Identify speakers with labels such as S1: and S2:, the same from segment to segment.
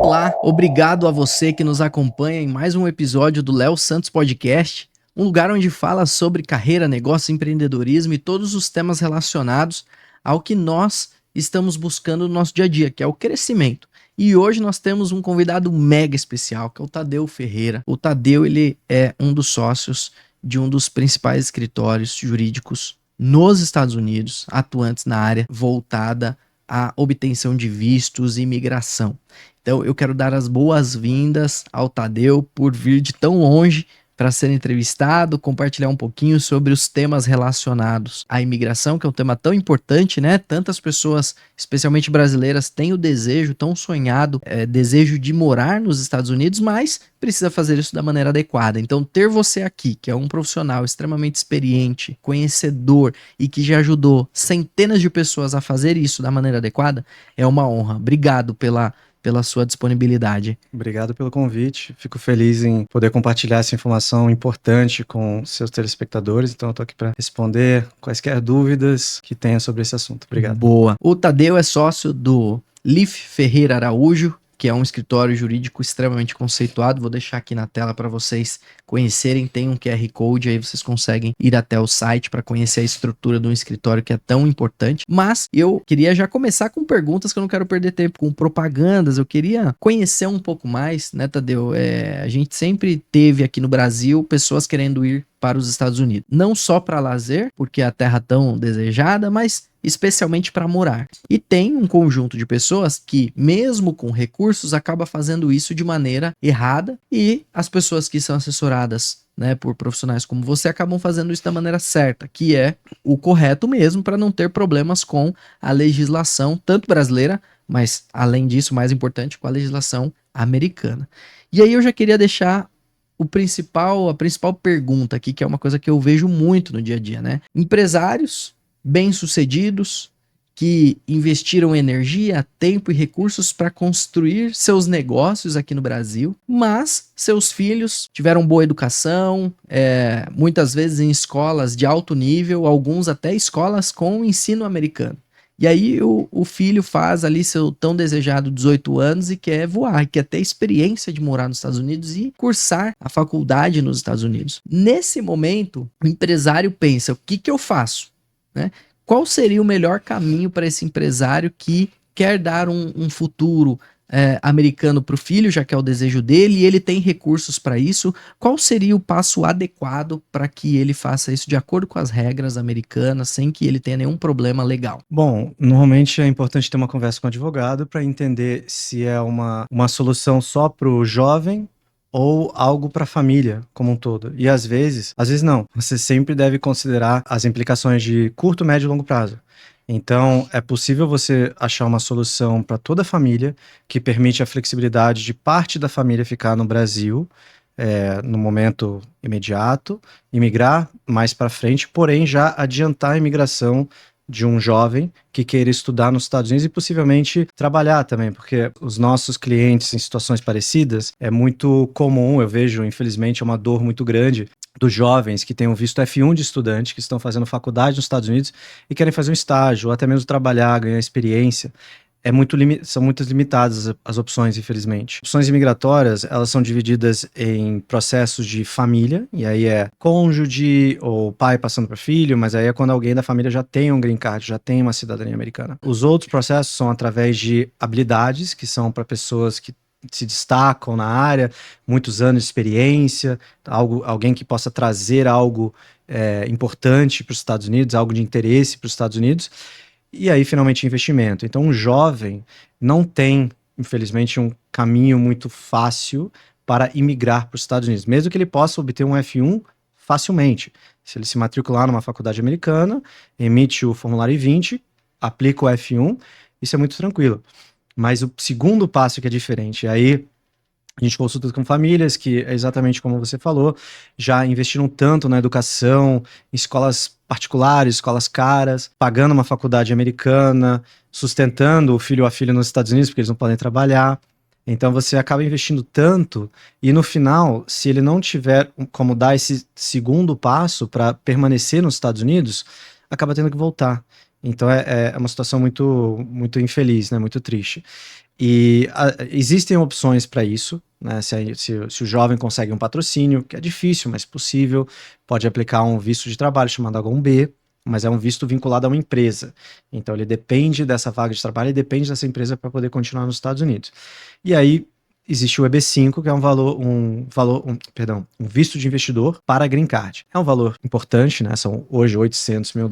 S1: Olá, obrigado a você que nos acompanha em mais um episódio do Léo Santos Podcast, um lugar onde fala sobre carreira, negócio, empreendedorismo e todos os temas relacionados ao que nós estamos buscando no nosso dia a dia, que é o crescimento. E hoje nós temos um convidado mega especial, que é o Tadeu Ferreira. O Tadeu, ele é um dos sócios de um dos principais escritórios jurídicos nos Estados Unidos, atuantes na área voltada à obtenção de vistos e imigração. Então eu quero dar as boas-vindas ao Tadeu por vir de tão longe para ser entrevistado, compartilhar um pouquinho sobre os temas relacionados à imigração, que é um tema tão importante, né? Tantas pessoas, especialmente brasileiras, têm o desejo, tão sonhado, desejo de morar nos Estados Unidos, mas precisa fazer isso da maneira adequada. Então, ter você aqui, que é um profissional extremamente experiente, conhecedor e que já ajudou centenas de pessoas a fazer isso da maneira adequada, é uma honra. Obrigado pela sua disponibilidade.
S2: Obrigado pelo convite. Fico feliz em poder compartilhar essa informação importante com seus telespectadores. Então, eu estou aqui para responder quaisquer dúvidas que tenham sobre esse assunto. Obrigado.
S1: Boa. O Tadeu é sócio do Lif Ferreira Araújo, que é um escritório jurídico extremamente conceituado. Vou deixar aqui na tela para vocês conhecerem. Tem um QR Code, aí vocês conseguem ir até o site para conhecer a estrutura de um escritório que é tão importante. Mas eu queria já começar com perguntas, que eu não quero perder tempo com propagandas. Eu queria conhecer um pouco mais, né, Tadeu? A gente sempre teve aqui no Brasil pessoas querendo ir para os Estados Unidos. Não só para lazer, porque é a terra tão desejada, mas especialmente para morar. E tem um conjunto de pessoas que, mesmo com recursos, acaba fazendo isso de maneira errada, e as pessoas que são assessoradas, né, por profissionais como você, acabam fazendo isso da maneira certa, que é o correto mesmo, para não ter problemas com a legislação, tanto brasileira, mas além disso, mais importante, com a legislação americana. E aí eu já queria deixar a principal pergunta aqui, que é uma coisa que eu vejo muito no dia a dia, né? Empresários bem-sucedidos que investiram energia, tempo e recursos para construir seus negócios aqui no Brasil, mas seus filhos tiveram boa educação, muitas vezes em escolas de alto nível, alguns até escolas com ensino americano. E aí o filho faz ali seu tão desejado 18 anos e quer voar, quer ter experiência de morar nos Estados Unidos e cursar a faculdade nos Estados Unidos. Nesse momento, o empresário pensa, o que eu faço? Né? Qual seria o melhor caminho para esse empresário que quer dar um futuro americano para o filho, já que é o desejo dele, e ele tem recursos para isso? Qual seria o passo adequado para que ele faça isso de acordo com as regras americanas, sem que ele tenha nenhum problema legal?
S2: Bom, normalmente é importante ter uma conversa com o advogado para entender se é uma solução só para o jovem ou algo para a família como um todo. E às vezes não. Você sempre deve considerar as implicações de curto, médio e longo prazo. Então, é possível você achar uma solução para toda a família que permite a flexibilidade de parte da família ficar no Brasil no momento imediato, imigrar mais para frente, porém já adiantar a imigração de um jovem que queira estudar nos Estados Unidos e possivelmente trabalhar também, porque os nossos clientes em situações parecidas é muito comum, eu vejo, infelizmente, é uma dor muito grande dos jovens que têm um visto F1 de estudante, que estão fazendo faculdade nos Estados Unidos e querem fazer um estágio, ou até mesmo trabalhar, ganhar experiência. São muito limitadas as opções, infelizmente. Opções imigratórias, elas são divididas em processos de família, e aí é cônjuge ou pai passando para filho, mas aí é quando alguém da família já tem um green card, já tem uma cidadania americana. Os outros processos são através de habilidades, que são para pessoas que se destacam na área, muitos anos de experiência, alguém que possa trazer algo importante para os Estados Unidos, algo de interesse para os Estados Unidos. E aí, finalmente, investimento. Então, um jovem não tem, infelizmente, um caminho muito fácil para imigrar para os Estados Unidos, mesmo que ele possa obter um F1 facilmente. Se ele se matricular numa faculdade americana, emite o formulário I-20, aplica o F1, isso é muito tranquilo. Mas o segundo passo que é diferente, aí a gente consulta com famílias que, é exatamente como você falou, já investiram tanto na educação, em escolas particulares, escolas caras, pagando uma faculdade americana, sustentando o filho ou a filha nos Estados Unidos, porque eles não podem trabalhar. Então você acaba investindo tanto e no final, se ele não tiver como dar esse segundo passo para permanecer nos Estados Unidos, acaba tendo que voltar. Então é uma situação muito, muito infeliz, né? Muito triste. E existem opções para isso, né? Se o jovem consegue um patrocínio, que é difícil, mas possível, pode aplicar um visto de trabalho chamado H-1B, mas é um visto vinculado a uma empresa. Então ele depende dessa vaga de trabalho e depende dessa empresa para poder continuar nos Estados Unidos. E aí existe o EB5, que é um visto de investidor para a Green Card. É um valor importante, né? São hoje $800 mil,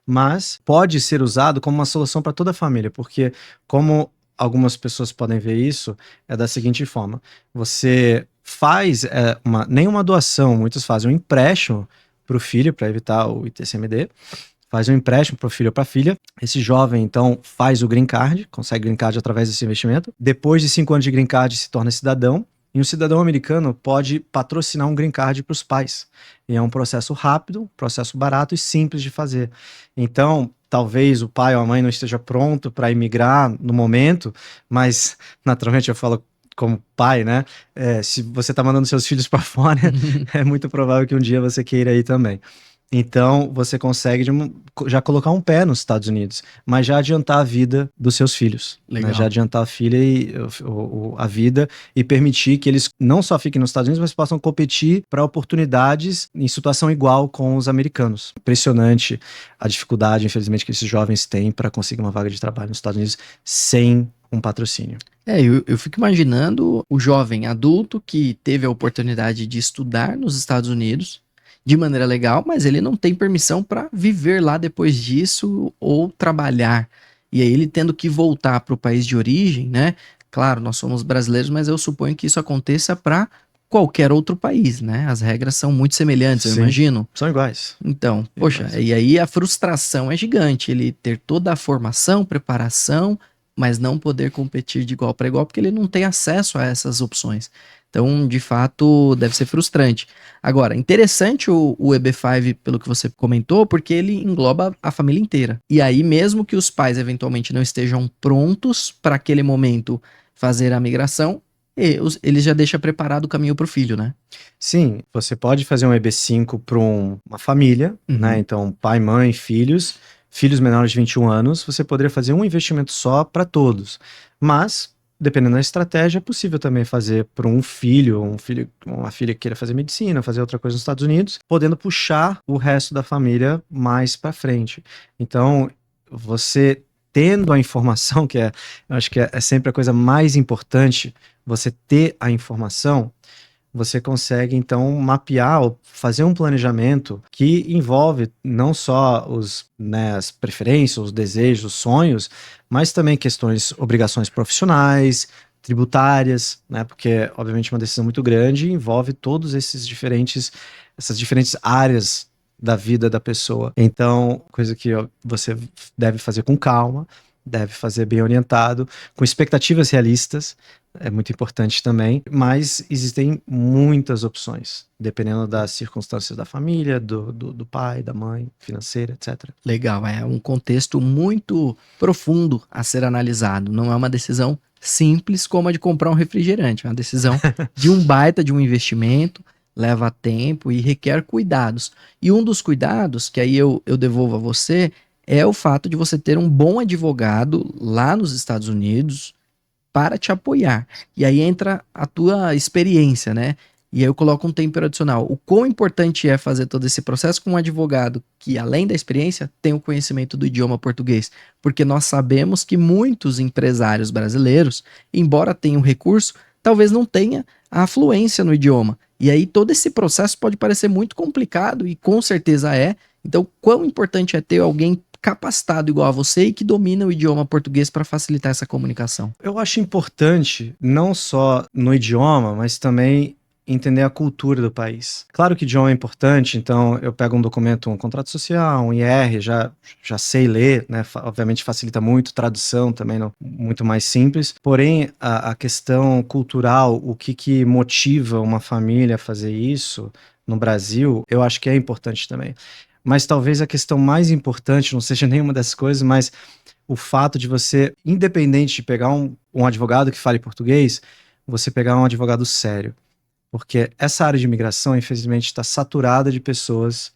S2: mas pode ser usado como uma solução para toda a família, porque como algumas pessoas podem ver isso, é da seguinte forma: você faz nem uma doação, muitos fazem um empréstimo para o filho, para evitar o ITCMD, faz um empréstimo para o filho ou para a filha. Esse jovem, então, faz o Green Card, consegue Green Card através desse investimento. Depois de 5 anos de Green Card, se torna cidadão. E um cidadão americano pode patrocinar um Green Card para os pais. E é um processo rápido, processo barato e simples de fazer. Então, talvez o pai ou a mãe não esteja pronto para imigrar no momento, mas, naturalmente, eu falo como pai, né? Se você está mandando seus filhos para fora, é muito provável que um dia você queira ir também. Então, você consegue já colocar um pé nos Estados Unidos, mas já adiantar a vida dos seus filhos.
S1: Legal.
S2: Né? Já adiantar a filha e a vida e permitir que eles não só fiquem nos Estados Unidos, mas possam competir para oportunidades em situação igual com os americanos. Impressionante a dificuldade, infelizmente, que esses jovens têm para conseguir uma vaga de trabalho nos Estados Unidos sem um patrocínio.
S1: Eu fico imaginando o jovem adulto que teve a oportunidade de estudar nos Estados Unidos de maneira legal, mas ele não tem permissão para viver lá depois disso ou trabalhar. E aí ele tendo que voltar para o país de origem, né? Claro, nós somos brasileiros, mas eu suponho que isso aconteça para qualquer outro país, né? As regras são muito semelhantes, eu
S2: Sim,
S1: imagino.
S2: são iguais.
S1: Então, poxa,
S2: Iguais.
S1: e aí a frustração é gigante, ele ter toda a formação, preparação, mas não poder competir de igual para igual, porque ele não tem acesso a essas opções. Então, de fato, deve ser frustrante. Agora, interessante o EB5, pelo que você comentou, porque ele engloba a família inteira. E aí, mesmo que os pais eventualmente não estejam prontos para aquele momento fazer a migração, ele já deixa preparado o caminho para o filho, né?
S2: Sim, você pode fazer um EB5 para uma família, né? Então, pai, mãe, filhos menores de 21 anos, você poderia fazer um investimento só para todos. Mas, dependendo da estratégia, é possível também fazer para um filho, uma filha que queira fazer medicina, fazer outra coisa nos Estados Unidos, podendo puxar o resto da família mais para frente. Então, você tendo a informação, eu acho que é sempre a coisa mais importante, você ter a informação, você consegue, então, mapear ou fazer um planejamento que envolve não só as preferências, os desejos, os sonhos, mas também obrigações profissionais, tributárias, né? Porque, obviamente, uma decisão muito grande envolve todos essas diferentes áreas da vida da pessoa. Então, coisa que você deve fazer com calma, deve fazer bem orientado, com expectativas realistas, é muito importante também, mas existem muitas opções, dependendo das circunstâncias da família, do pai, da mãe, financeira, etc.
S1: Legal, é um contexto muito profundo a ser analisado. Não é uma decisão simples como a de comprar um refrigerante, é uma decisão de um baita de um investimento, leva tempo e requer cuidados. E um dos cuidados, que aí eu devolvo a você, é o fato de você ter um bom advogado lá nos Estados Unidos para te apoiar. E aí entra a tua experiência, né? E aí eu coloco um tempero adicional. O quão importante é fazer todo esse processo com um advogado que, além da experiência, tem o conhecimento do idioma português. Porque nós sabemos que muitos empresários brasileiros, embora tenham recurso, talvez não tenha a fluência no idioma. E aí todo esse processo pode parecer muito complicado, e com certeza é. Então, quão importante é ter alguém capacitado igual a você e que domina o idioma português para facilitar essa comunicação?
S2: Eu acho importante, não só no idioma, mas também entender a cultura do país. Claro que o idioma é importante, então eu pego um documento, um contrato social, um IR, já sei ler, né? Obviamente facilita muito, tradução também muito mais simples. Porém, a questão cultural, o que motiva uma família a fazer isso no Brasil, eu acho que é importante também. Mas talvez a questão mais importante não seja nenhuma dessas coisas, mas o fato de você, independente de pegar um advogado que fale português, você pegar um advogado sério. Porque essa área de imigração, infelizmente, está saturada de pessoas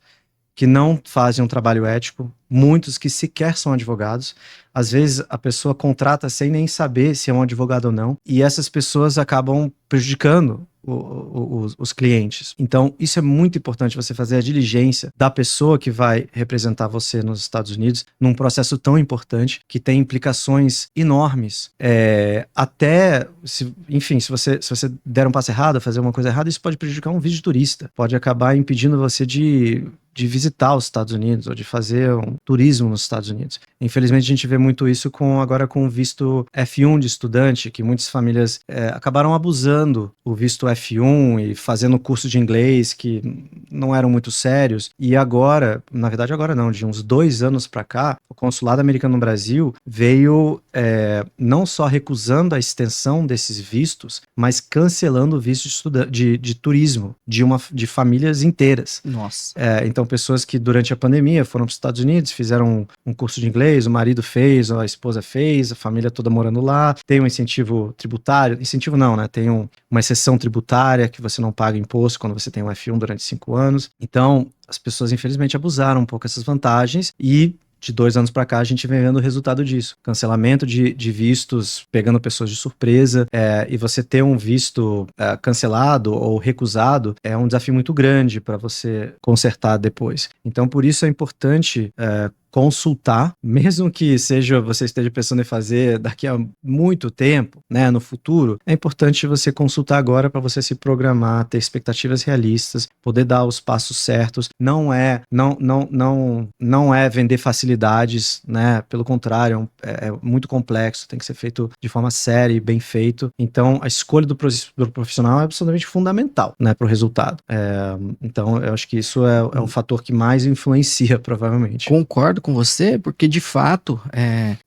S2: que não fazem um trabalho ético, muitos que sequer são advogados. Às vezes a pessoa contrata sem nem saber se é um advogado ou não, e essas pessoas acabam prejudicando os clientes. Então, isso é muito importante, você fazer a diligência da pessoa que vai representar você nos Estados Unidos num processo tão importante que tem implicações enormes. Até, enfim, se você der um passo errado, fazer uma coisa errada, isso pode prejudicar um visto de turista, pode acabar impedindo você de visitar os Estados Unidos ou de fazer um turismo nos Estados Unidos. Infelizmente, a gente vê muito isso agora com o visto F1 de estudante, que muitas famílias acabaram abusando o visto F1 e fazendo curso de inglês que não eram muito sérios. E agora, na verdade agora não, de uns 2 anos para cá, o consulado americano no Brasil veio não só recusando a extensão desses vistos, mas cancelando o visto de turismo de famílias inteiras.
S1: Nossa.
S2: Então, pessoas que durante a pandemia foram para os Estados Unidos, fizeram um curso de inglês, o marido fez, a esposa fez, a família toda morando lá, tem um incentivo tributário, incentivo não, né? Tem uma exceção tributária que você não paga imposto quando você tem um F1 durante 5 anos. Então, as pessoas infelizmente abusaram um pouco dessas vantagens e de 2 anos para cá, a gente vem vendo o resultado disso. Cancelamento de vistos, pegando pessoas de surpresa, e você ter um visto cancelado ou recusado é um desafio muito grande para você consertar depois. Então, por isso é importante consultar, mesmo que você esteja pensando em fazer daqui a muito tempo, né, no futuro, é importante você consultar agora para você se programar, ter expectativas realistas, poder dar os passos certos. Não é vender facilidades, né? Pelo contrário, é muito complexo, tem que ser feito de forma séria e bem feito. Então, a escolha do profissional é absolutamente fundamental, né, para o resultado. Então, eu acho que isso é um fator que mais influencia, provavelmente.
S1: Concordo com você, porque de fato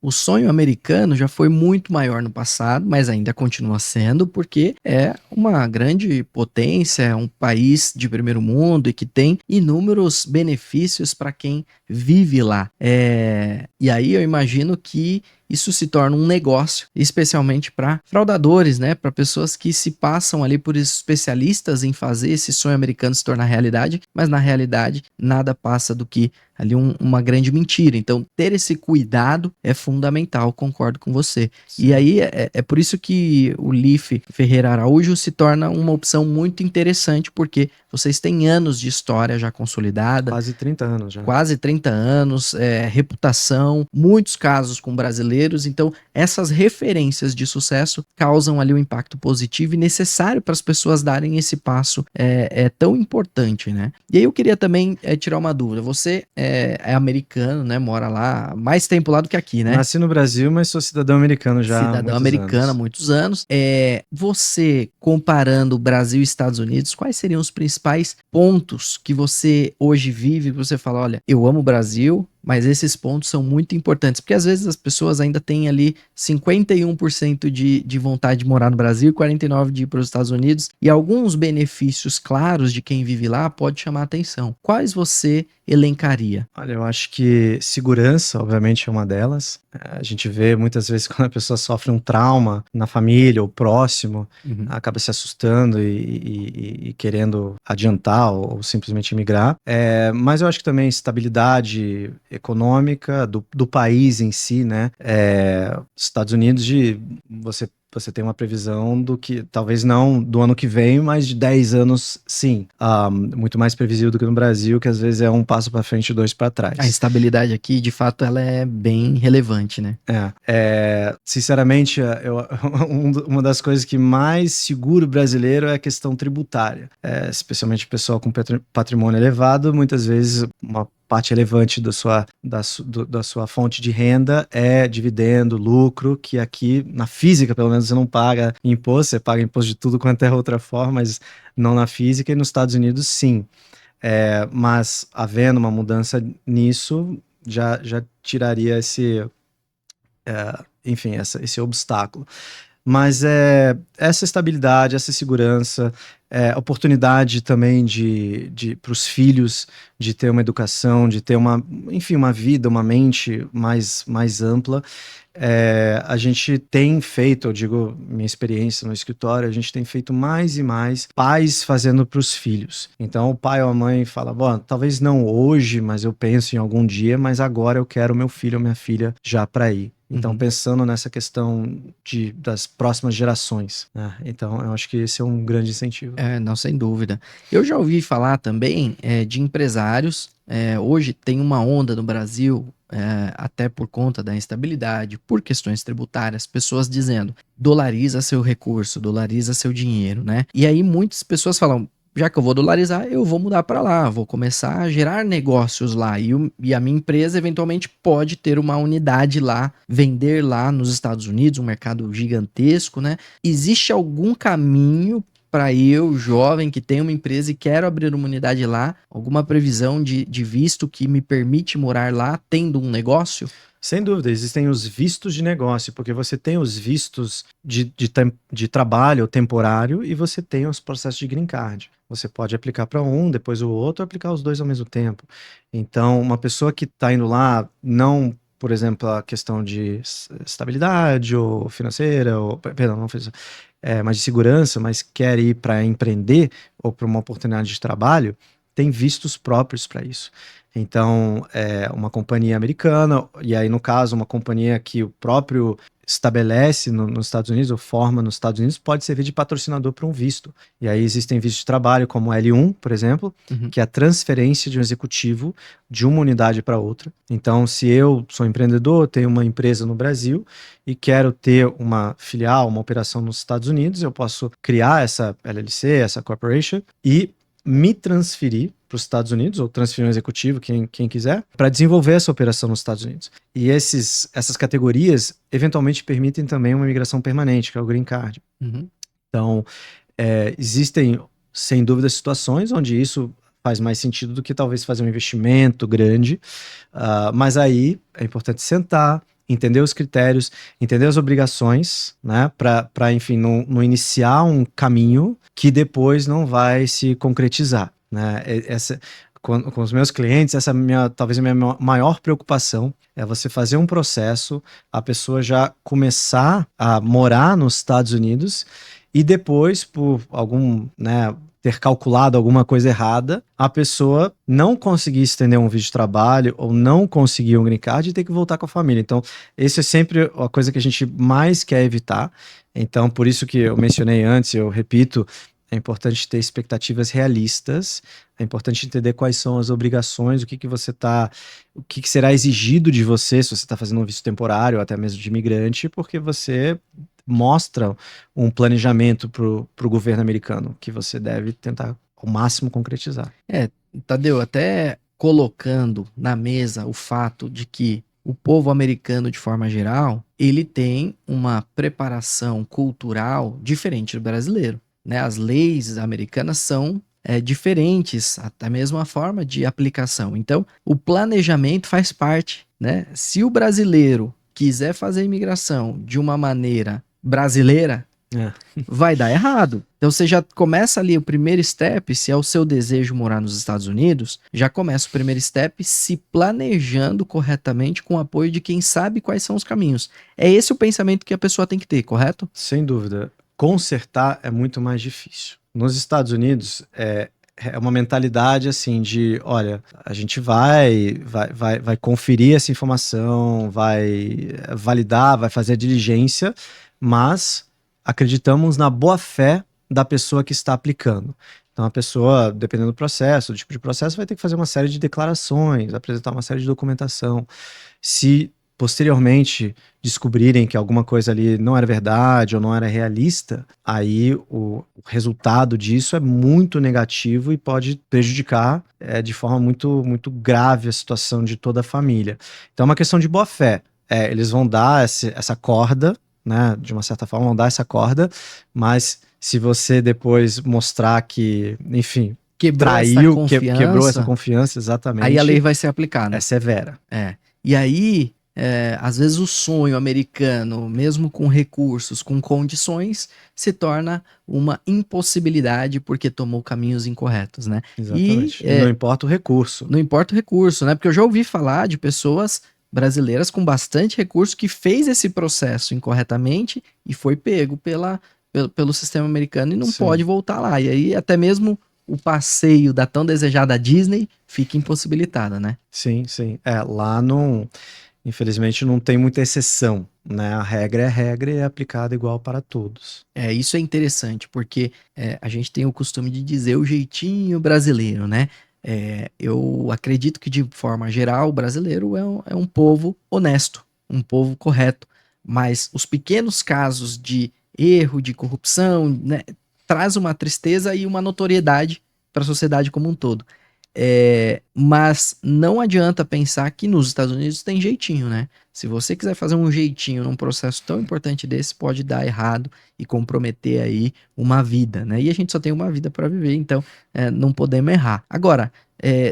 S1: o sonho americano já foi muito maior no passado, mas ainda continua sendo, porque é uma grande potência, é um país de primeiro mundo e que tem inúmeros benefícios para quem vive lá. E aí eu imagino que isso se torna um negócio, especialmente para fraudadores, né? Para pessoas que se passam ali por especialistas em fazer esse sonho americano se tornar realidade, mas na realidade nada passa do que ali uma grande mentira. Então, ter esse cuidado é fundamental, concordo com você. Sim. E aí é por isso que o Leaf Ferreira Araújo se torna uma opção muito interessante, porque vocês têm anos de história já consolidada.
S2: Quase 30 anos já.
S1: Quase 30 anos, reputação, muitos casos com brasileiros. Então, essas referências de sucesso causam ali um impacto positivo e necessário para as pessoas darem esse passo tão importante, né? E aí eu queria também tirar uma dúvida. Você é americano, né? Mora lá mais tempo lá do que aqui, né?
S2: Nasci no Brasil, mas sou cidadão americano já
S1: Cidadão americano há muitos anos. Você, comparando Brasil e Estados Unidos, quais seriam os principais pontos que você hoje vive, que você fala, olha, eu amo o Brasil, mas esses pontos são muito importantes, porque às vezes as pessoas ainda têm ali 51% de vontade de morar no Brasil e 49% de ir para os Estados Unidos, e alguns benefícios claros de quem vive lá pode chamar a atenção. Quais você elencaria?
S2: Olha, eu acho que segurança, obviamente, é uma delas. A gente vê muitas vezes quando a pessoa sofre um trauma na família ou próximo, acaba se assustando e querendo adiantar ou simplesmente migrar. Mas eu acho que também estabilidade econômica do país em si, né? Estados Unidos, você tem uma previsão do que, talvez não do ano que vem, mas de 10 anos, sim. Muito mais previsível do que no Brasil, que às vezes é um passo para frente e 2 para trás.
S1: A estabilidade aqui, de fato, ela é bem relevante, né?
S2: Sinceramente, uma das coisas que mais segura o brasileiro é a questão tributária. Especialmente o pessoal com patrimônio elevado, muitas vezes uma parte relevante da sua fonte de renda é dividendo, lucro, que aqui, na física, pelo menos, você não paga imposto, você paga imposto de tudo quanto é outra forma, mas não na física, e nos Estados Unidos, sim. Mas, havendo uma mudança nisso, já tiraria esse obstáculo. Mas essa estabilidade, essa segurança, oportunidade também para os filhos de ter uma educação, de ter enfim, uma vida, uma mente mais ampla. A gente tem feito, eu digo, minha experiência no escritório, a gente tem feito mais e mais pais fazendo para os filhos. Então o pai ou a mãe fala, bom, talvez não hoje, mas eu penso em algum dia, mas agora eu quero meu filho ou minha filha já para ir. Então, pensando nessa questão das próximas gerações, né? Então, eu acho que esse é um grande incentivo.
S1: Não, sem dúvida. Eu já ouvi falar também de empresários. Hoje tem uma onda no Brasil, até por conta da instabilidade, por questões tributárias, pessoas dizendo, dolariza seu recurso, dolariza seu dinheiro, né? E aí muitas pessoas falam, já que eu vou dolarizar, eu vou mudar para lá, vou começar a gerar negócios lá. E a minha empresa eventualmente pode ter uma unidade lá, vender lá nos Estados Unidos, um mercado gigantesco, né? Existe algum caminho para eu, jovem, que tenho uma empresa e quero abrir uma unidade lá, alguma previsão de visto que me permite morar lá, tendo um negócio?
S2: Sem dúvida, existem os vistos de negócio, porque você tem os vistos de trabalho temporário e você tem os processos de green card. Você pode aplicar para um, depois o outro, aplicar os dois ao mesmo tempo. Então, uma pessoa que está indo lá, não, por exemplo, a questão de estabilidade ou financeira, perdão, não financeira, mas de segurança, mas quer ir para empreender ou para uma oportunidade de trabalho, tem vistos próprios para isso. Então, uma companhia americana, e aí, no caso, uma companhia que o próprio estabelece nos Estados Unidos, ou forma nos Estados Unidos, pode servir de patrocinador para um visto. E aí existem vistos de trabalho, como o L1, por exemplo, que é a transferência de um executivo de uma unidade para outra. Então, se eu sou empreendedor, tenho uma empresa no Brasil e quero ter uma filial, uma operação nos Estados Unidos, eu posso criar essa LLC, essa corporation, e me transferir para os Estados Unidos, ou transferir um executivo, quem quiser, para desenvolver essa operação nos Estados Unidos. E essas categorias, eventualmente, permitem também uma imigração permanente, que é o Green Card. Então, existem, sem dúvida, situações onde isso faz mais sentido do que talvez fazer um investimento grande, mas aí é importante sentar, entender os critérios, entender as obrigações, né, para enfim, não iniciar um caminho que depois não vai se concretizar, né? Com os meus clientes, essa é talvez a minha maior preocupação é você fazer um processo, a pessoa já começar a morar nos Estados Unidos e depois, por algum, né, ter calculado alguma coisa errada, a pessoa não conseguir estender um visto de trabalho ou não conseguir um green card e ter que voltar com a família. Então, esse é sempre a coisa que a gente mais quer evitar. Então, por isso que eu mencionei antes, eu repito, é importante ter expectativas realistas, é importante entender quais são as obrigações, o que será exigido de você se você está fazendo um visto temporário ou até mesmo de imigrante, porque você mostra um planejamento para o governo americano que você deve tentar ao máximo concretizar.
S1: Tadeu, até colocando na mesa o fato de que o povo americano, de forma geral, ele tem uma preparação cultural diferente do brasileiro, né? As leis americanas são diferentes, até mesmo a forma de aplicação. Então, o planejamento faz parte, né? Se o brasileiro quiser fazer a imigração de uma maneira brasileira, vai dar errado. Então você já começa ali o primeiro step, se é o seu desejo morar nos Estados Unidos, já começa o primeiro step se planejando corretamente com o apoio de quem sabe quais são os caminhos. É esse o pensamento que a pessoa tem que ter, correto?
S2: Sem dúvida. Consertar é muito mais difícil. Nos Estados Unidos, é uma mentalidade assim de, olha, a gente vai conferir essa informação, vai validar, vai fazer a diligência, mas acreditamos na boa-fé da pessoa que está aplicando. Então a pessoa, dependendo do processo, do tipo de processo, vai ter que fazer uma série de declarações, apresentar uma série de documentação. Se posteriormente descobrirem que alguma coisa ali não era verdade ou não era realista, aí o resultado disso é muito negativo e pode prejudicar de forma muito, muito grave a situação de toda a família. Então é uma questão de boa fé. Eles vão dar essa corda, né, de uma certa forma, vão dar essa corda, mas se você depois mostrar que, enfim, quebrou essa confiança, exatamente.
S1: Aí a lei vai ser aplicada.
S2: É severa.
S1: E aí, às vezes o sonho americano, mesmo com recursos, com condições, se torna uma impossibilidade porque tomou caminhos incorretos, né? E
S2: Exatamente. E não importa o recurso.
S1: não importa o recurso, né? Porque eu já ouvi falar de pessoas brasileiras com bastante recurso que fez esse processo incorretamente e foi pego pelo sistema americano e não
S2: Sim.
S1: pode voltar lá. E aí até mesmo o passeio da tão desejada Disney fica impossibilitada, né?
S2: Sim, sim. Lá não, infelizmente não tem muita exceção, né? A regra e é aplicada igual para todos.
S1: Isso é interessante, porque a gente tem o costume de dizer o jeitinho brasileiro, né? Eu acredito que, de forma geral, o brasileiro é um povo honesto, um povo correto, mas os pequenos casos de erro, de corrupção, né, traz uma tristeza e uma notoriedade para a sociedade como um todo. Mas não adianta pensar que nos Estados Unidos tem jeitinho, né? Se você quiser fazer um jeitinho num processo tão importante desse, pode dar errado e comprometer aí uma vida, né? E a gente só tem uma vida para viver, então não podemos errar. Agora,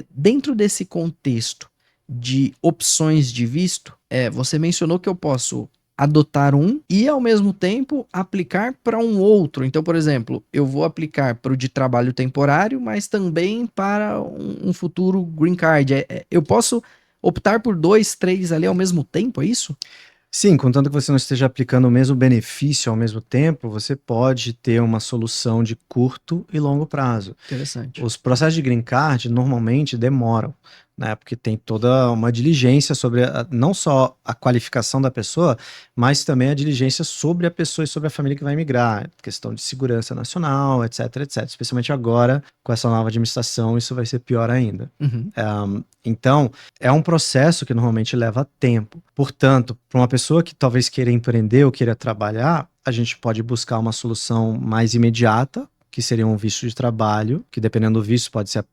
S1: dentro desse contexto de opções de visto, você mencionou que eu posso adotar um e, ao mesmo tempo, aplicar para um outro. Então, por exemplo, eu vou aplicar para o de trabalho temporário, mas também para um futuro green card. Eu posso optar por dois, três ali ao mesmo tempo, é isso?
S2: Sim, contanto que você não esteja aplicando o mesmo benefício ao mesmo tempo, você pode ter uma solução de curto e longo prazo.
S1: Interessante.
S2: Os processos de green card normalmente demoram, né? Porque tem toda uma diligência sobre não só a qualificação da pessoa, mas também a diligência sobre a pessoa e sobre a família que vai migrar, questão de segurança nacional, etc, etc. Especialmente agora, com essa nova administração, isso vai ser pior ainda.
S1: Uhum.
S2: Então, é um processo que normalmente leva tempo. Portanto, para uma pessoa que talvez queira empreender ou queira trabalhar, a gente pode buscar uma solução mais imediata, que seria um visto de trabalho, que dependendo do visto pode ser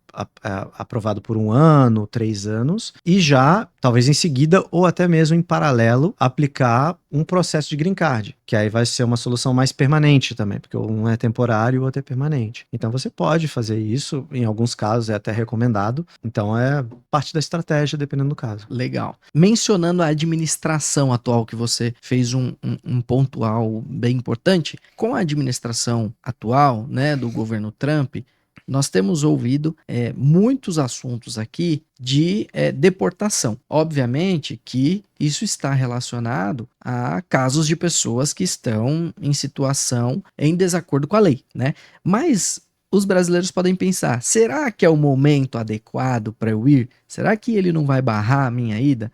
S2: aprovado por 1 ano, 3 anos, e já, talvez em seguida, ou até mesmo em paralelo, aplicar um processo de green card, que aí vai ser uma solução mais permanente também, porque um é temporário e o outro é permanente. Então você pode fazer isso, em alguns casos é até recomendado, então é parte da estratégia, dependendo do caso.
S1: Legal. Mencionando a administração atual, que você fez um pontual bem importante, com a administração atual, né, do governo Trump, nós temos ouvido muitos assuntos aqui de deportação. Obviamente que isso está relacionado a casos de pessoas que estão em situação em desacordo com a lei, né? Mas os brasileiros podem pensar: será que é o momento adequado para eu ir? Será que ele não vai barrar a minha ida?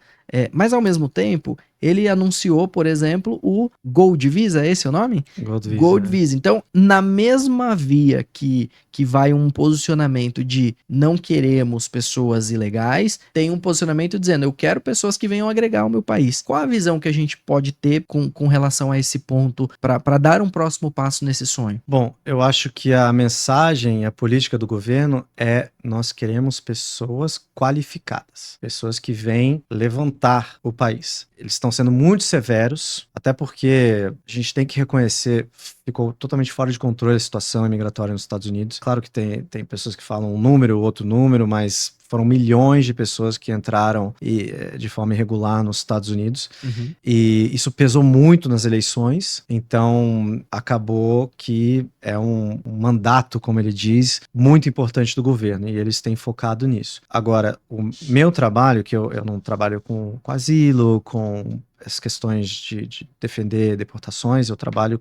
S1: Mas ao mesmo tempo, ele anunciou, por exemplo, o Gold Visa, esse é o nome?
S2: Gold Visa,
S1: Gold Visa. Então, na mesma via que vai um posicionamento de não queremos pessoas ilegais, tem um posicionamento dizendo eu quero pessoas que venham agregar ao meu país. Qual a visão que a gente pode ter com relação a esse ponto para dar um próximo passo nesse sonho?
S2: Bom, eu acho que a mensagem, a política do governo é: nós queremos pessoas qualificadas, pessoas que vêm levantar o país. Eles estão sendo muito severos, até porque a gente tem que reconhecer, ficou totalmente fora de controle a situação imigratória nos Estados Unidos. Claro que tem pessoas que falam um número, outro número, mas foram milhões de pessoas que entraram de forma irregular nos Estados Unidos.
S1: Uhum.
S2: E isso pesou muito nas eleições, então acabou que é um mandato, como ele diz, muito importante do governo, e eles têm focado nisso. Agora, o meu trabalho, que eu não trabalho com asilo, com as questões de defender deportações, eu trabalho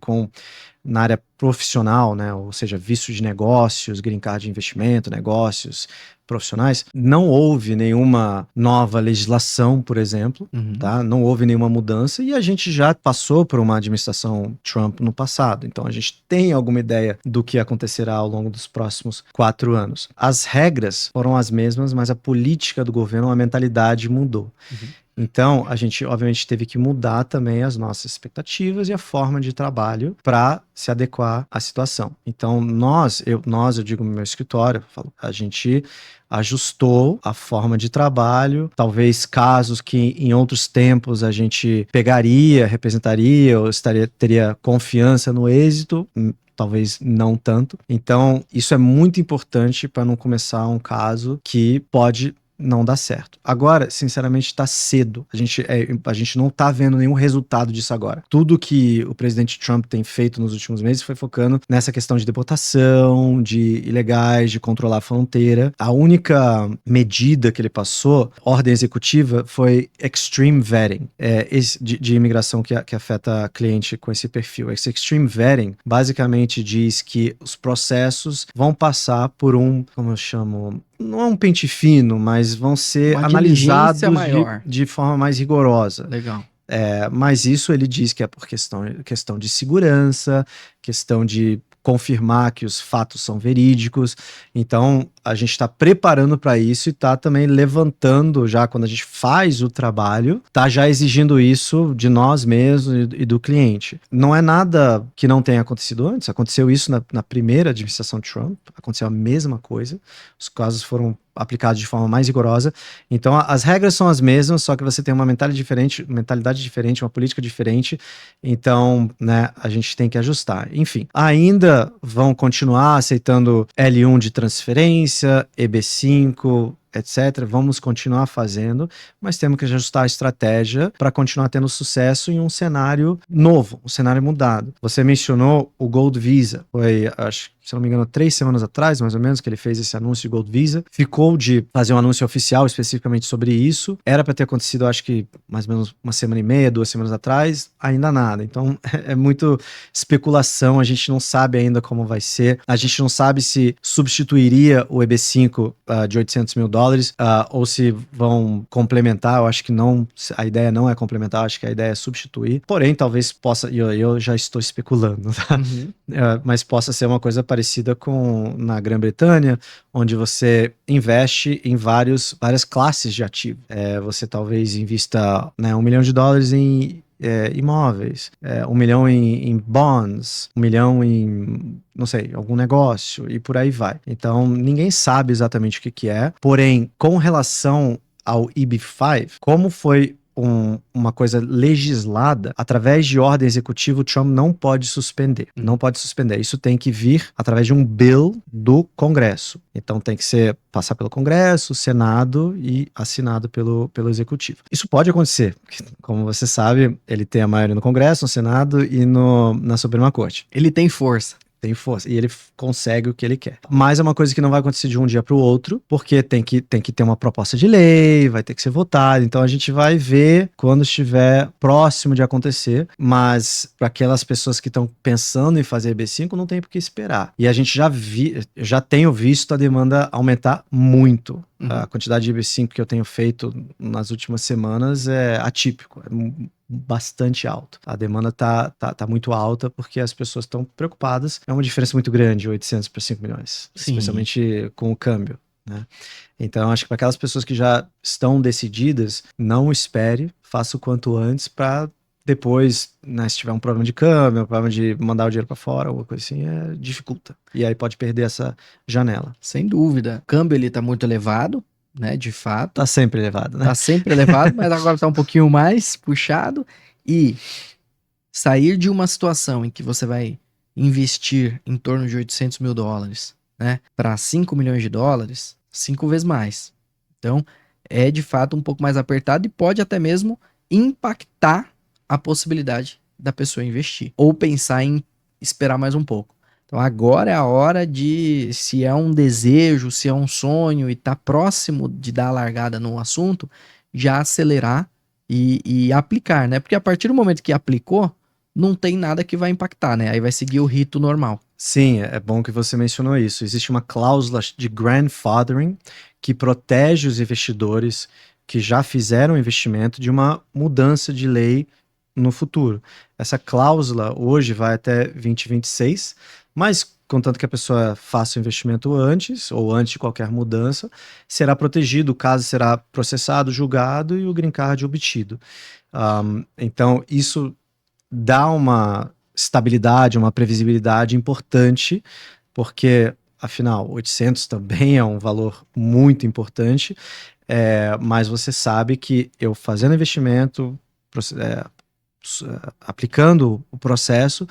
S2: na área profissional, né? Ou seja, visto de negócios, green card de investimento, negócios profissionais. Não houve nenhuma nova legislação, por exemplo, tá? Não houve nenhuma mudança e a gente já passou por uma administração Trump no passado. Então a gente tem alguma ideia do que acontecerá ao longo dos próximos 4 anos. As regras foram as mesmas, mas a política do governo, a mentalidade mudou. Então, a gente, obviamente, teve que mudar também as nossas expectativas e a forma de trabalho para se adequar à situação. Então, eu digo no meu escritório, a gente ajustou a forma de trabalho, talvez casos que em outros tempos a gente pegaria, representaria ou teria confiança no êxito, talvez não tanto. Então, isso é muito importante para não começar um caso que pode não dá certo. Agora, sinceramente, está cedo. A gente não está vendo nenhum resultado disso agora. Tudo que o presidente Trump tem feito nos últimos meses foi focando nessa questão de deportação, de ilegais, de controlar a fronteira. A única medida que ele passou, ordem executiva, foi extreme vetting, de imigração que afeta cliente com esse perfil. Esse extreme vetting basicamente diz que os processos vão passar por como eu chamo, não é um pente fino, mas vão ser
S1: Uma
S2: analisados
S1: diligência maior.
S2: de forma mais rigorosa.
S1: Legal.
S2: Mas isso ele diz que é por questão de segurança, questão de confirmar que os fatos são verídicos. Então, a gente está preparando para isso e está também levantando, já quando a gente faz o trabalho, está já exigindo isso de nós mesmos e do cliente. Não é nada que não tenha acontecido antes. Aconteceu isso na primeira administração Trump, aconteceu a mesma coisa. Os casos foram aplicados de forma mais rigorosa. Então, as regras são as mesmas, só que você tem uma mentalidade diferente, uma política diferente. Então, né, a gente tem que ajustar. Enfim, ainda vão continuar aceitando L1 de transferência, EB5, etc. Vamos continuar fazendo, mas temos que ajustar a estratégia para continuar tendo sucesso em um cenário novo, um cenário mudado. Você mencionou o Gold Visa, foi, acho, se não me engano, 3 semanas atrás, mais ou menos, que ele fez esse anúncio de Gold Visa. Ficou de fazer um anúncio oficial especificamente sobre isso. Era para ter acontecido, acho que mais ou menos 1 semana e meia, 2 semanas atrás, ainda nada. Então, é muito especulação, a gente não sabe ainda como vai ser. A gente não sabe se substituiria o EB5 de $800 mil, ou se vão complementar. Eu acho que não, a ideia não é complementar, acho que a ideia é substituir. Porém, talvez possa, eu já estou especulando, tá?
S1: Uhum.
S2: Mas possa ser uma coisa parecida com na Grã-Bretanha, onde você investe em várias classes de ativo. Você talvez invista, né, $1 milhão em imóveis, 1 milhão em bonds, 1 milhão em, não sei, algum negócio e por aí vai. Então, ninguém sabe exatamente o que é, porém, com relação ao EB5, como foi uma coisa legislada, através de ordem executiva, o Trump não pode suspender. Não pode suspender. Isso tem que vir através de um bill do Congresso. Então tem que passar pelo Congresso, Senado e assinado pelo Executivo. Isso pode acontecer. Como você sabe, ele tem a maioria no Congresso, no Senado e na Suprema Corte.
S1: Ele tem força.
S2: Tem força. E ele consegue o que ele quer. Mas é uma coisa que não vai acontecer de um dia para o outro, porque tem que ter uma proposta de lei, vai ter que ser votado. Então a gente vai ver quando estiver próximo de acontecer. Mas para aquelas pessoas que estão pensando em fazer EB5, não tem por que esperar. E a gente já tenho visto a demanda aumentar muito.
S1: Uhum.
S2: A quantidade de EB5 que eu tenho feito nas últimas semanas é atípico. Bastante alto. A demanda tá muito alta porque as pessoas estão preocupadas. É uma diferença muito grande, 800 para 5 milhões.
S1: Sim.
S2: Especialmente com o câmbio, né? Então, acho que para aquelas pessoas que já estão decididas, não espere, faça o quanto antes para depois, né, se tiver um problema de câmbio, um problema de mandar o dinheiro para fora, alguma coisa assim, dificulta. E aí pode perder essa janela.
S1: Sem dúvida. O câmbio ele tá muito elevado, né, de fato.
S2: Tá sempre elevado, né?
S1: Tá sempre elevado, mas agora tá um pouquinho mais puxado. E sair de uma situação em que você vai investir em torno de $800 mil, né, para $5 milhões, 5 vezes mais. Então, é de fato um pouco mais apertado e pode até mesmo impactar a possibilidade da pessoa investir ou pensar em esperar mais um pouco. Então agora é a hora de, se é um desejo, se é um sonho e tá próximo de dar a largada no assunto, já acelerar e aplicar, né? Porque a partir do momento que aplicou, não tem nada que vai impactar, né? Aí vai seguir o rito normal.
S2: Sim, é bom que você mencionou isso. Existe uma cláusula de grandfathering que protege os investidores que já fizeram investimento de uma mudança de lei no futuro. Essa cláusula hoje vai até 2026, mas contanto que a pessoa faça o investimento antes, ou antes de qualquer mudança, será protegido, o caso será processado, julgado e o green card obtido. Então, isso dá uma estabilidade, uma previsibilidade importante, porque, afinal, 800 também é um valor muito importante, mas você sabe que eu fazendo investimento, aplicando o processo,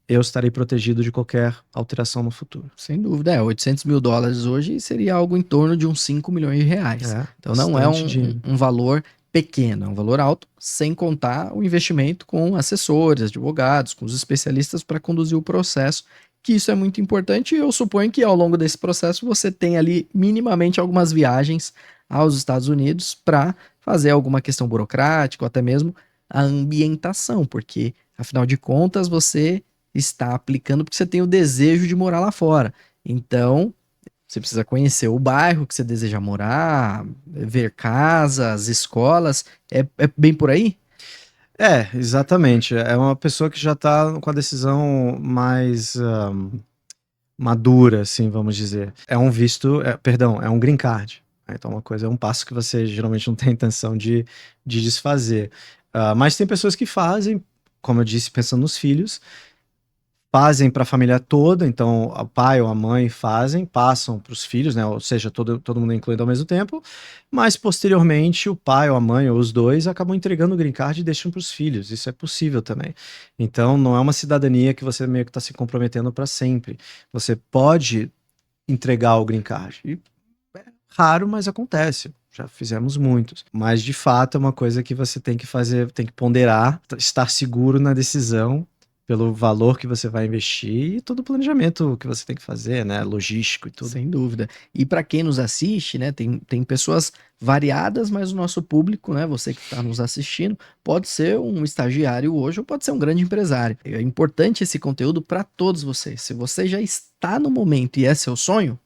S2: eu estarei protegido de qualquer alteração no futuro.
S1: Sem dúvida, $800.000 hoje seria algo em torno de uns 5 milhões de reais. Então não é
S2: Bastante dinheiro.
S1: um valor pequeno, é um valor alto, sem contar o investimento com assessores, advogados, com os especialistas para conduzir o processo, que isso é muito importante e eu suponho que ao longo desse processo você tem ali minimamente algumas viagens aos Estados Unidos para fazer alguma questão burocrática ou até mesmo a ambientação, porque afinal de contas você está aplicando porque você tem o desejo de morar lá fora. Então, você precisa conhecer o bairro que você deseja morar, ver casas, escolas. É bem por aí?
S2: Exatamente. É uma pessoa que já está com a decisão mais madura, assim, vamos dizer. É um visto, perdão, é um green card. Então, uma coisa é um passo que você geralmente não tem intenção de desfazer. Mas tem pessoas que fazem, como eu disse, pensando nos filhos, fazem para a família toda, então o pai ou a mãe fazem, passam para os filhos, né? Ou seja, todo mundo é incluído ao mesmo tempo, mas posteriormente o pai ou a mãe ou os dois acabam entregando o green card e deixam para os filhos. Isso é possível também. Então não é uma cidadania que você meio que está se comprometendo para sempre. Você pode entregar o green card. E é raro, mas acontece. Já fizemos muitos. Mas de fato é uma coisa que você tem que fazer, tem que ponderar, estar seguro na decisão pelo valor que você vai investir e todo o planejamento que você tem que fazer, né? Logístico e tudo.
S1: Sem dúvida. E para quem nos assiste, né, tem pessoas variadas, mas o nosso público, né, você que está nos assistindo, pode ser um estagiário hoje ou pode ser um grande empresário. É importante esse conteúdo para todos vocês. Se você já está no momento e é seu sonho,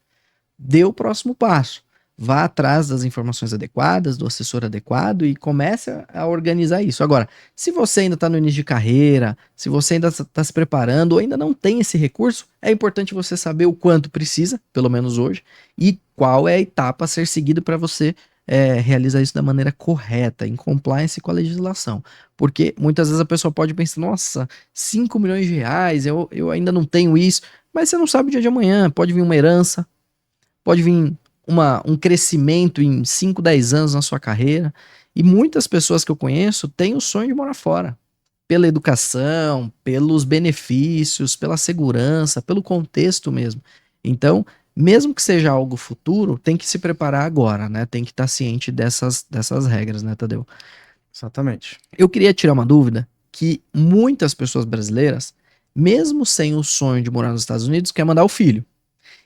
S1: dê o próximo passo. Vá atrás das informações adequadas, do assessor adequado e comece a organizar isso. Agora, se você ainda está no início de carreira, se você ainda está se preparando ou ainda não tem esse recurso, é importante você saber o quanto precisa, pelo menos hoje, e qual é a etapa a ser seguida para você realizar isso da maneira correta, em compliance com a legislação. Porque muitas vezes a pessoa pode pensar, nossa, 5 milhões de reais, eu ainda não tenho isso, mas você não sabe o dia de amanhã, pode vir uma herança, pode vir um crescimento em 5, 10 anos na sua carreira. E muitas pessoas que eu conheço têm o sonho de morar fora. Pela educação, pelos benefícios, pela segurança, pelo contexto mesmo. Então, mesmo que seja algo futuro, tem que se preparar agora, né? Tem que estar ciente dessas regras, né, Tadeu?
S2: Exatamente.
S1: Eu queria tirar uma dúvida que muitas pessoas brasileiras, mesmo sem o sonho de morar nos Estados Unidos, quer mandar o filho.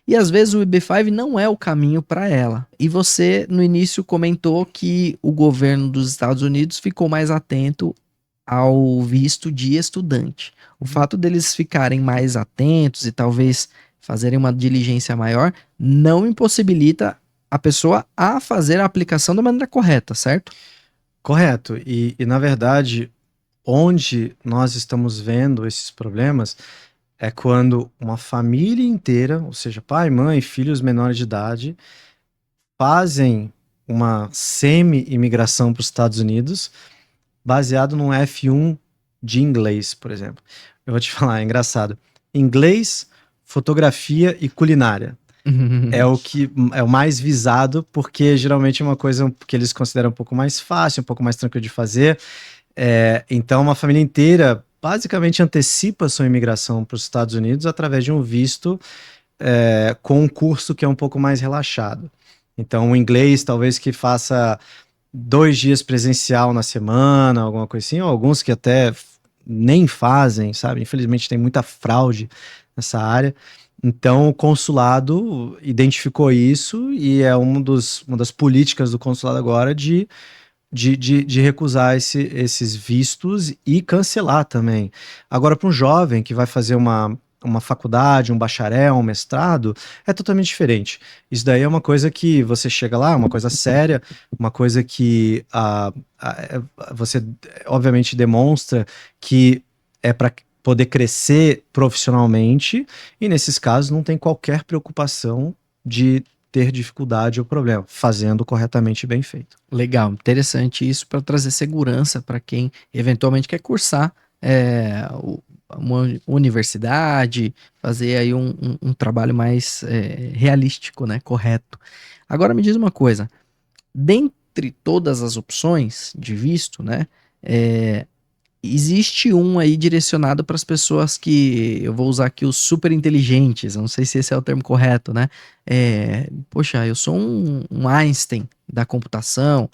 S1: E às vezes o IB5 não é o caminho para ela. E você, no início, comentou que o governo dos Estados Unidos ficou mais atento ao visto de estudante. O fato deles ficarem mais atentos e talvez fazerem uma diligência maior não impossibilita a pessoa a fazer a aplicação da maneira correta, certo?
S2: Correto. E na verdade, onde nós estamos vendo esses problemas é quando uma família inteira, ou seja, pai, mãe, filhos menores de idade, fazem uma semi-imigração para os Estados Unidos baseado num F1 de inglês, por exemplo. Eu vou te falar, é engraçado. Inglês, fotografia e culinária. É o que é o mais visado, porque geralmente é uma coisa que eles consideram um pouco mais fácil, um pouco mais tranquilo de fazer. Então, uma família inteira basicamente antecipa sua imigração para os Estados Unidos através de um visto com um curso que é um pouco mais relaxado. Então, o inglês talvez que faça 2 dias presencial na semana, alguma coisa assim, ou alguns que até nem fazem, sabe? Infelizmente tem muita fraude nessa área. Então, o consulado identificou isso e é uma das políticas do consulado agora de recusar esses vistos e cancelar também. Agora, para um jovem que vai fazer uma faculdade, um bacharel, um mestrado, é totalmente diferente. Isso daí é uma coisa que você chega lá, uma coisa séria, uma coisa que você obviamente demonstra que é para poder crescer profissionalmente, e nesses casos não tem qualquer preocupação de ter dificuldade ou problema, fazendo corretamente e bem feito.
S1: Legal, interessante isso para trazer segurança para quem eventualmente quer cursar uma universidade, fazer aí um trabalho mais realístico, né, correto. Agora me diz uma coisa, dentre todas as opções de visto, né, existe um aí direcionado para as pessoas que, eu vou usar aqui os super inteligentes, eu não sei se esse é o termo correto, né? Poxa, eu sou um Einstein da computação,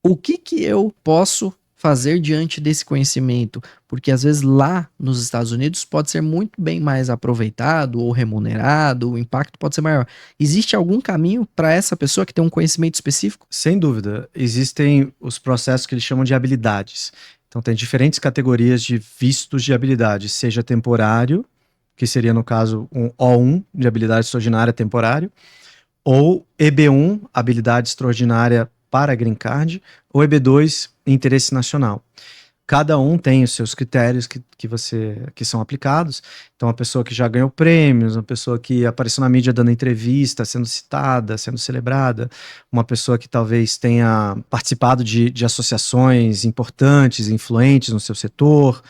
S1: o que que eu posso fazer diante desse conhecimento? Porque às vezes lá nos Estados Unidos pode ser muito bem mais aproveitado ou remunerado, o impacto pode ser maior. Existe algum caminho para essa pessoa que tem um conhecimento específico?
S2: Sem dúvida, existem os processos que eles chamam de habilidades. Então, tem diferentes categorias de vistos de habilidade, seja temporário, que seria, no caso, um O1 de habilidade extraordinária temporário, ou EB1, habilidade extraordinária para Green Card, ou EB2, interesse nacional. Cada um tem os seus critérios que são aplicados. Então, uma pessoa que já ganhou prêmios, uma pessoa que apareceu na mídia dando entrevista, sendo citada, sendo celebrada, uma pessoa que talvez tenha participado de associações importantes, influentes no seu setor.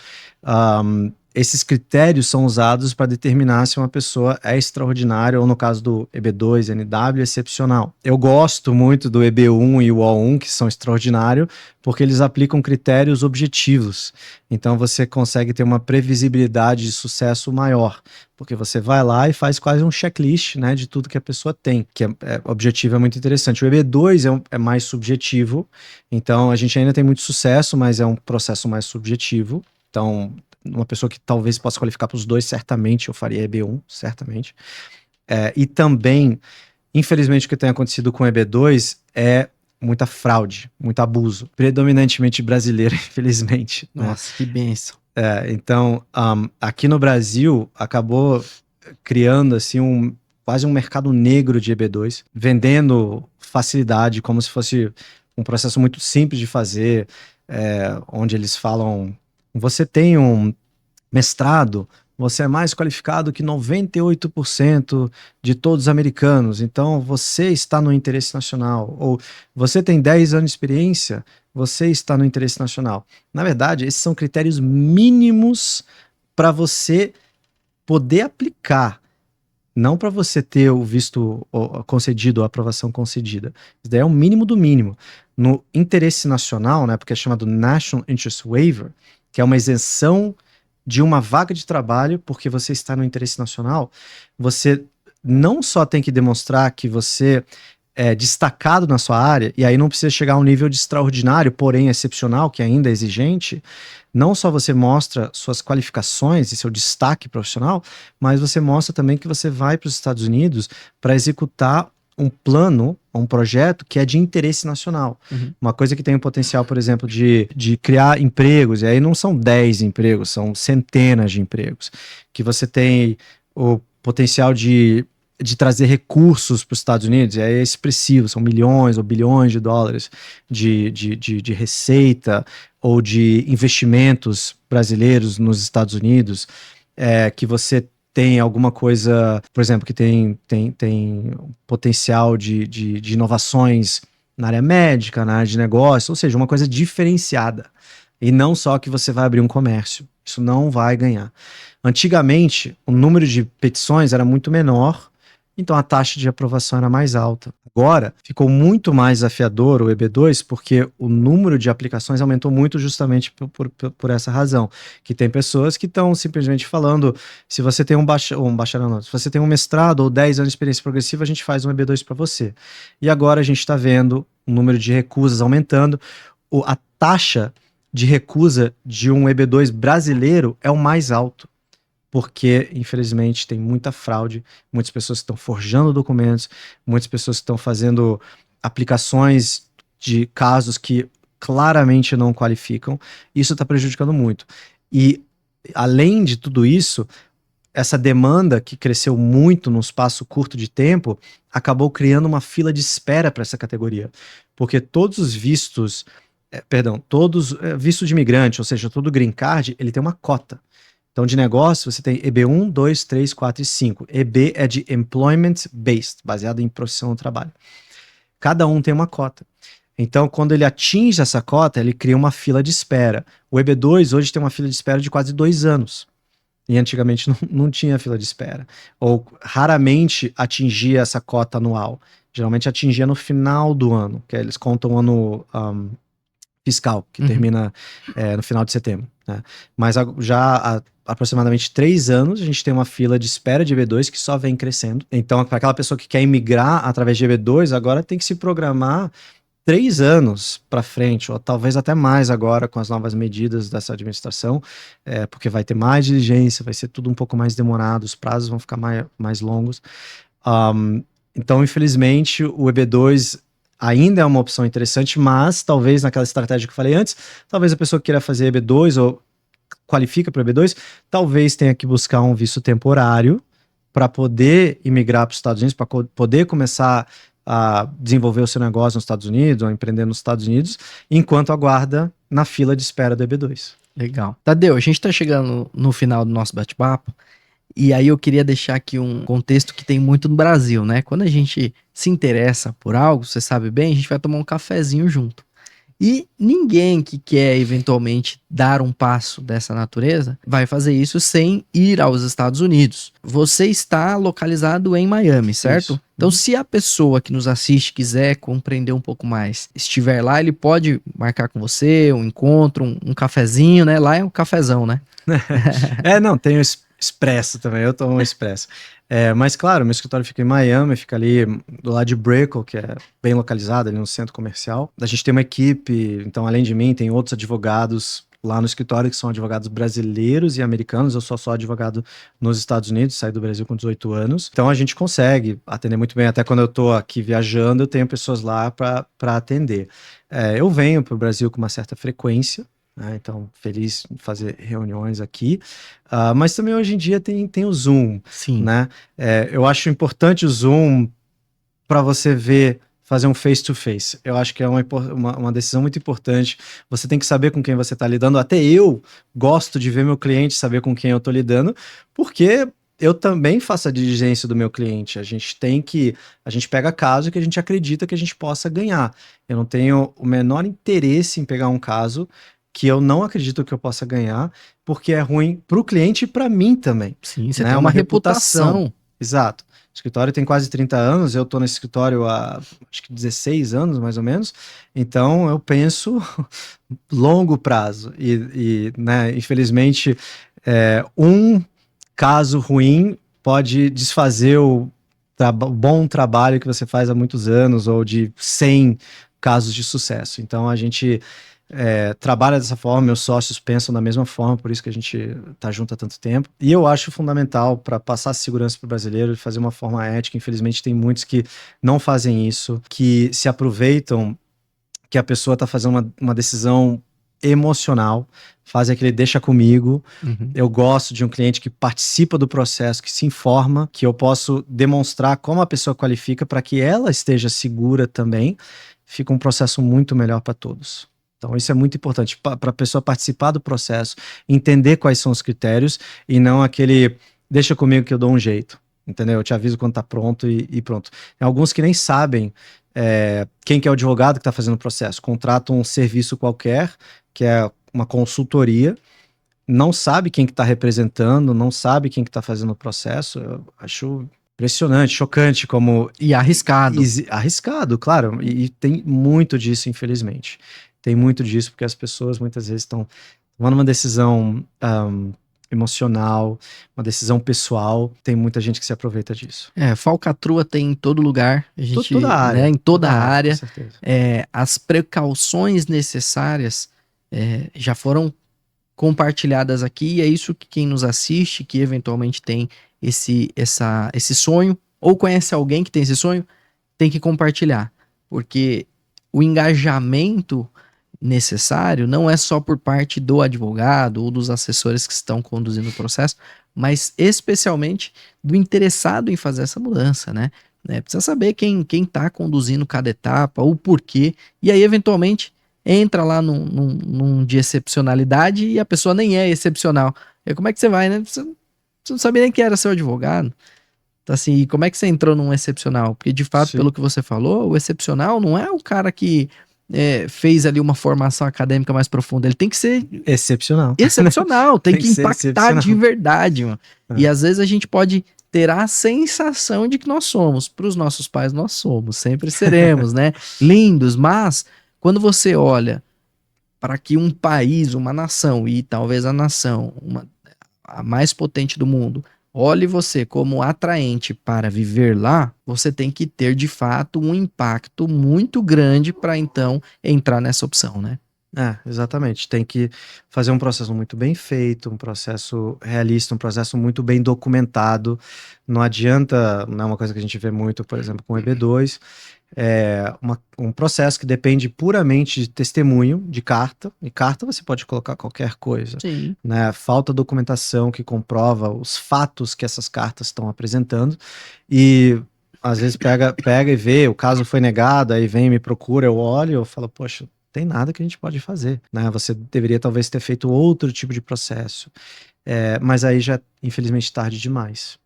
S2: Esses critérios são usados para determinar se uma pessoa é extraordinária ou, no caso do EB2, NW, excepcional. Eu gosto muito do EB1 e o O1, que são extraordinários, porque eles aplicam critérios objetivos. Então você consegue ter uma previsibilidade de sucesso maior, porque você vai lá e faz quase um checklist, né, de tudo que a pessoa tem, que objetivo é muito interessante. O EB2 é mais subjetivo, então a gente ainda tem muito sucesso, mas é um processo mais subjetivo. Então, uma pessoa que talvez possa qualificar para os dois, certamente eu faria EB1, certamente. E também, infelizmente, o que tem acontecido com o EB2 é muita fraude, muito abuso, predominantemente brasileiro, infelizmente.
S1: Nossa, né? Que bênção.
S2: Então, aqui no Brasil, acabou criando assim quase um mercado negro de EB2, vendendo facilidade, como se fosse um processo muito simples de fazer, onde eles falam: você tem um mestrado, você é mais qualificado que 98% de todos os americanos, então você está no interesse nacional. Ou você tem 10 anos de experiência, você está no interesse nacional. Na verdade, esses são critérios mínimos para você poder aplicar, não para você ter o visto concedido ou a aprovação concedida. Isso daí é o mínimo do mínimo. No interesse nacional, né, porque é chamado National Interest Waiver, que é uma isenção de uma vaga de trabalho porque você está no interesse nacional, você não só tem que demonstrar que você é destacado na sua área, e aí não precisa chegar a um nível de extraordinário, porém excepcional, que ainda é exigente. Não só você mostra suas qualificações e seu destaque profissional, mas você mostra também que você vai para os Estados Unidos para executar um plano, um projeto que é de interesse nacional.
S1: Uhum.
S2: Uma coisa que tem o potencial, por exemplo, de criar empregos, e aí não são 10 empregos, são centenas de empregos, que você tem o potencial de trazer recursos para os Estados Unidos, e aí é expressivo, são milhões ou bilhões de dólares de receita ou de investimentos brasileiros nos Estados Unidos, que você tem alguma coisa, por exemplo, que tem potencial de inovações na área médica, na área de negócio, ou seja, uma coisa diferenciada. E não só que você vai abrir um comércio. Isso não vai ganhar. Antigamente, o número de petições era muito menor, então a taxa de aprovação era mais alta. Agora, ficou muito mais desafiador o EB2, porque o número de aplicações aumentou muito justamente por essa razão. Que tem pessoas que estão simplesmente falando: se você tem um bacharel, não, se você tem um mestrado ou 10 anos de experiência progressiva, a gente faz um EB2 para você. E agora a gente está vendo o número de recusas aumentando, a taxa de recusa de um EB2 brasileiro é o mais alto, porque, infelizmente, tem muita fraude, muitas pessoas que estão forjando documentos, muitas pessoas que estão fazendo aplicações de casos que claramente não qualificam. Isso está prejudicando muito. E, além de tudo isso, essa demanda que cresceu muito num espaço curto de tempo acabou criando uma fila de espera para essa categoria, porque todos os vistos, visto de imigrante, ou seja, todo green card, ele tem uma cota. Então, de negócio, você tem EB1, 2, 3, 4 e 5. EB é de Employment Based, baseado em profissão do trabalho. Cada um tem uma cota. Então, quando ele atinge essa cota, ele cria uma fila de espera. O EB2 hoje tem uma fila de espera de quase 2 anos. E antigamente não tinha fila de espera. Ou raramente atingia essa cota anual. Geralmente atingia no final do ano, que eles contam o ano fiscal, que
S1: Uhum.
S2: termina no final de setembro, né? Mas já há aproximadamente 3 anos, a gente tem uma fila de espera de EB2 que só vem crescendo. Então, para aquela pessoa que quer imigrar através de EB2, agora tem que se programar 3 anos para frente, ou talvez até mais agora com as novas medidas dessa administração, porque vai ter mais diligência, vai ser tudo um pouco mais demorado, os prazos vão ficar mais longos. Então, infelizmente, o EB2 ainda é uma opção interessante, mas talvez naquela estratégia que eu falei antes, talvez a pessoa que queira fazer EB2 ou qualifica para o EB2, talvez tenha que buscar um visto temporário para poder imigrar para os Estados Unidos, para poder começar a desenvolver o seu negócio nos Estados Unidos, ou empreender nos Estados Unidos, enquanto aguarda na fila de espera do EB2.
S1: Legal. Tadeu, a gente tá chegando no final do nosso bate-papo, e aí eu queria deixar aqui um contexto que tem muito no Brasil, né? Quando a gente se interessa por algo, você sabe bem, a gente vai tomar um cafezinho junto. E ninguém que quer eventualmente dar um passo dessa natureza vai fazer isso sem ir aos Estados Unidos. Você está localizado em Miami, certo?
S2: Isso.
S1: Então, se a pessoa que nos assiste quiser compreender um pouco mais, estiver lá, ele pode marcar com você um encontro, um cafezinho, né? Lá é um cafezão, né?
S2: Não, tem o expresso também, eu tomo um expresso. Mas claro, meu escritório fica em Miami, fica ali do lado de Brickell, que é bem localizado ali no centro comercial. A gente tem uma equipe, então além de mim, tem outros advogados lá no escritório que são advogados brasileiros e americanos. Eu sou só advogado nos Estados Unidos, saí do Brasil com 18 anos. Então a gente consegue atender muito bem. Até quando eu tô aqui viajando, eu tenho pessoas lá para atender. Eu venho para o Brasil com uma certa frequência, né? Então, feliz de fazer reuniões aqui. Mas também hoje em dia tem o Zoom,
S1: Sim.
S2: né? Eu acho importante o Zoom para você fazer um face-to-face. Eu acho que é uma decisão muito importante. Você tem que saber com quem você está lidando. Até eu gosto de ver meu cliente, saber com quem eu estou lidando, porque eu também faço a diligência do meu cliente. A gente pega caso que a gente acredita que a gente possa ganhar. Eu não tenho o menor interesse em pegar um caso que eu não acredito que eu possa ganhar, porque é ruim para o cliente e para mim também.
S1: Sim, você
S2: né?
S1: tem uma reputação.
S2: Exato. O escritório tem quase 30 anos, eu estou nesse escritório há acho que 16 anos, mais ou menos. Então eu penso longo prazo. Né, infelizmente, um caso ruim pode desfazer o bom trabalho que você faz há muitos anos, ou de 100 casos de sucesso. Então a gente trabalha dessa forma, meus sócios pensam da mesma forma, por isso que a gente está junto há tanto tempo. E eu acho fundamental para passar segurança para o brasileiro, fazer uma forma ética. Infelizmente tem muitos que não fazem isso, que se aproveitam que a pessoa está fazendo uma decisão emocional, faz aquele deixa comigo. Eu gosto de um cliente que participa do processo, que se informa, que eu posso demonstrar como a pessoa qualifica para que ela esteja segura também. Fica um processo muito melhor para todos. Então isso é muito importante para a pessoa participar do processo, entender quais são os critérios e não aquele deixa comigo que eu dou um jeito, entendeu? Eu te aviso quando tá pronto e pronto. Tem alguns que nem sabem quem que é o advogado que está fazendo o processo, contratam um serviço qualquer, que é uma consultoria, não sabe quem que está representando, não sabe quem que está fazendo o processo. Eu acho impressionante, chocante como...
S1: E arriscado.
S2: Arriscado, claro, e tem muito disso, infelizmente. Tem muito disso, porque as pessoas muitas vezes estão tomando uma decisão emocional, uma decisão pessoal. Tem muita gente que se aproveita disso.
S1: Falcatrua tem em todo lugar. A gente,
S2: toda a área.
S1: Né, em toda a área.
S2: Com certeza.
S1: As precauções necessárias já foram compartilhadas aqui, e é isso que quem nos assiste, que eventualmente tem esse sonho, ou conhece alguém que tem esse sonho, tem que compartilhar. Porque o engajamento necessário não é só por parte do advogado ou dos assessores que estão conduzindo o processo, mas especialmente do interessado em fazer essa mudança, né? Precisa saber quem está conduzindo cada etapa, o porquê, e aí eventualmente entra lá num de excepcionalidade e a pessoa nem é excepcional. E como é que você vai, né? Você não sabia nem que era seu advogado. Então, assim, como é que você entrou num excepcional? Porque, de fato, pelo que você falou, o excepcional não é o cara que fez ali uma formação acadêmica mais profunda. Ele tem que ser
S2: excepcional.
S1: Excepcional, tem que impactar de verdade, mano. E às vezes a gente pode ter a sensação de que nós somos. Para os nossos pais, nós somos, sempre seremos, né? Lindos, mas quando você olha para que um país, uma nação, e talvez a nação, a mais potente do mundo, olhe você como atraente para viver lá, você tem que ter de fato um impacto muito grande para então entrar nessa opção, né?
S2: Exatamente. Tem que fazer um processo muito bem feito, um processo realista, um processo muito bem documentado. Não adianta, não é uma coisa que a gente vê muito, por exemplo, com o EB2, um processo que depende puramente de testemunho, de carta, e carta você pode colocar qualquer coisa,
S1: Sim.
S2: né? Falta documentação que comprova os fatos que essas cartas estão apresentando, e às vezes pega e vê, o caso foi negado, aí vem, me procura, eu olho, eu falo, poxa, tem nada que a gente pode fazer, né? Você deveria talvez ter feito outro tipo de processo, mas aí já, infelizmente, tarde demais.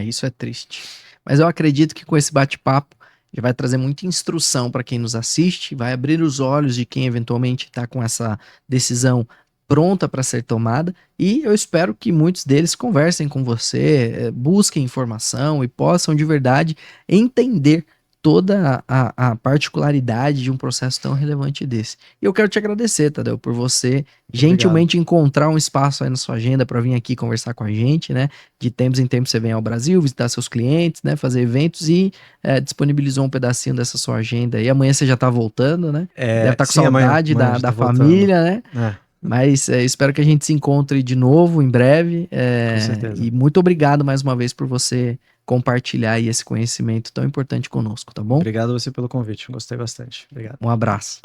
S1: Isso é triste. Mas eu acredito que com esse bate-papo já vai trazer muita instrução para quem nos assiste, vai abrir os olhos de quem eventualmente está com essa decisão pronta para ser tomada, e eu espero que muitos deles conversem com você, busquem informação e possam de verdade entender toda a particularidade de um processo tão relevante desse. E eu quero te agradecer, Tadeu, por você gentilmente encontrar um espaço aí na sua agenda para vir aqui conversar com a gente, né? De tempos em tempos você vem ao Brasil, visitar seus clientes, né? Fazer eventos e disponibilizou um pedacinho dessa sua agenda aí. Amanhã você já tá voltando, né? Deve estar com saudade
S2: amanhã
S1: da
S2: tá
S1: família,
S2: voltando.
S1: né? Mas espero que a gente se encontre de novo em breve.
S2: Com certeza.
S1: E muito obrigado mais uma vez por você compartilhar aí esse conhecimento tão importante conosco, tá bom?
S2: Obrigado a você pelo convite, gostei bastante. Obrigado.
S1: Um abraço.